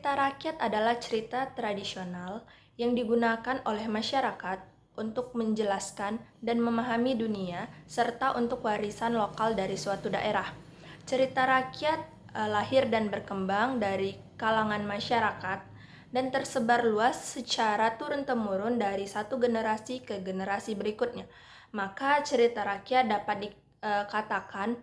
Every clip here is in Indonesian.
Cerita rakyat adalah cerita tradisional yang digunakan oleh masyarakat untuk menjelaskan dan memahami dunia serta untuk warisan lokal dari suatu daerah. Cerita rakyat lahir dan berkembang dari kalangan masyarakat dan tersebar luas secara turun-temurun dari satu generasi ke generasi berikutnya. Maka cerita rakyat dapat dikatakan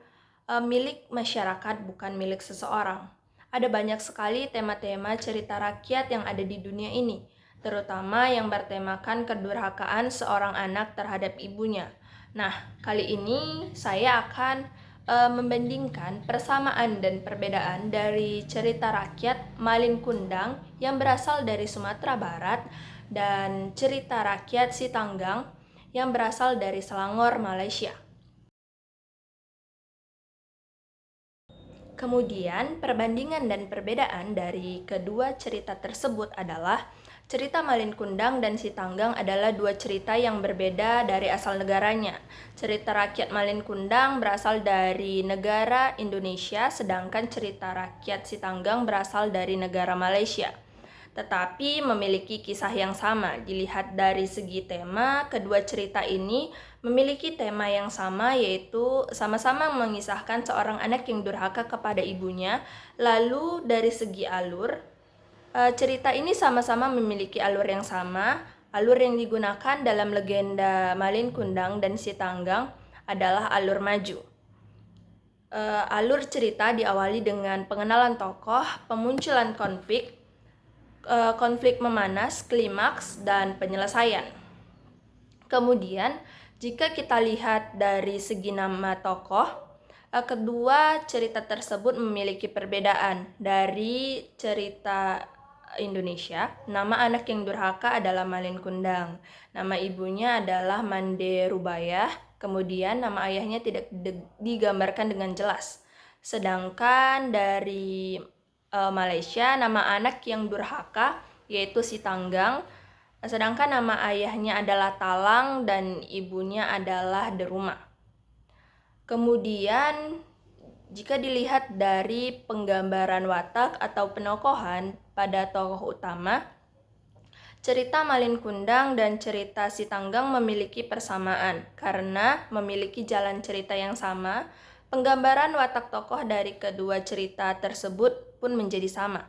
milik masyarakat, bukan milik seseorang. Ada banyak sekali tema-tema cerita rakyat yang ada di dunia ini, terutama yang bertemakan kedurhakaan seorang anak terhadap ibunya. Nah, kali ini saya akan membandingkan persamaan dan perbedaan dari cerita rakyat Malin Kundang yang berasal dari Sumatera Barat dan cerita rakyat Sitanggang yang berasal dari Selangor, Malaysia. Kemudian, perbandingan dan perbedaan dari kedua cerita tersebut adalah cerita Malin Kundang dan Sitanggang adalah dua cerita yang berbeda dari asal negaranya. Cerita rakyat Malin Kundang berasal dari negara Indonesia, sedangkan cerita rakyat Sitanggang berasal dari negara Malaysia. Tetapi memiliki kisah yang sama. Dilihat dari segi tema, kedua cerita ini memiliki tema yang sama, yaitu sama-sama mengisahkan seorang anak yang durhaka kepada ibunya. Lalu dari segi alur, cerita ini sama-sama memiliki alur yang sama. Alur yang digunakan dalam legenda Malin Kundang dan Sitanggang adalah alur maju. Alur cerita diawali dengan pengenalan tokoh, pemunculan konflik memanas, klimaks, dan penyelesaian. Kemudian, jika kita lihat dari segi nama tokoh, kedua cerita tersebut memiliki perbedaan. Dari cerita Indonesia, nama anak yang durhaka adalah Malin Kundang. Nama ibunya adalah Mande Rubayah. Kemudian nama ayahnya tidak digambarkan dengan jelas. Sedangkan dari Malaysia, nama anak yang durhaka yaitu Sitanggang, sedangkan nama ayahnya adalah Talang dan ibunya adalah Deruma. Kemudian, jika dilihat dari penggambaran watak atau penokohan pada tokoh utama, cerita Malin Kundang dan cerita Sitanggang memiliki persamaan karena memiliki jalan cerita yang sama. Penggambaran watak tokoh dari kedua cerita tersebut pun menjadi sama.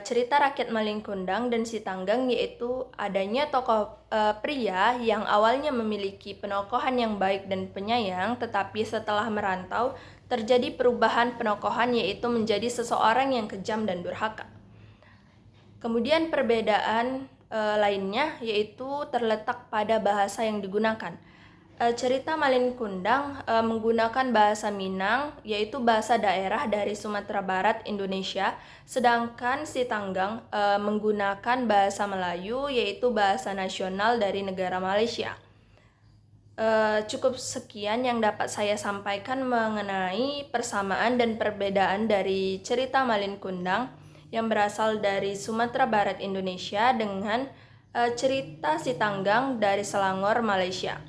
Cerita rakyat Malin Kundang dan Sitanggang yaitu adanya tokoh pria yang awalnya memiliki penokohan yang baik dan penyayang, tetapi setelah merantau terjadi perubahan penokohan yaitu menjadi seseorang yang kejam dan durhaka. Kemudian perbedaan lainnya yaitu terletak pada bahasa yang digunakan. Cerita Malin Kundang menggunakan bahasa Minang, yaitu bahasa daerah dari Sumatera Barat, Indonesia, sedangkan Sitanggang menggunakan bahasa Melayu, yaitu bahasa nasional dari negara Malaysia. Cukup sekian yang dapat saya sampaikan mengenai persamaan dan perbedaan dari cerita Malin Kundang yang berasal dari Sumatera Barat, Indonesia dengan cerita Sitanggang dari Selangor, Malaysia.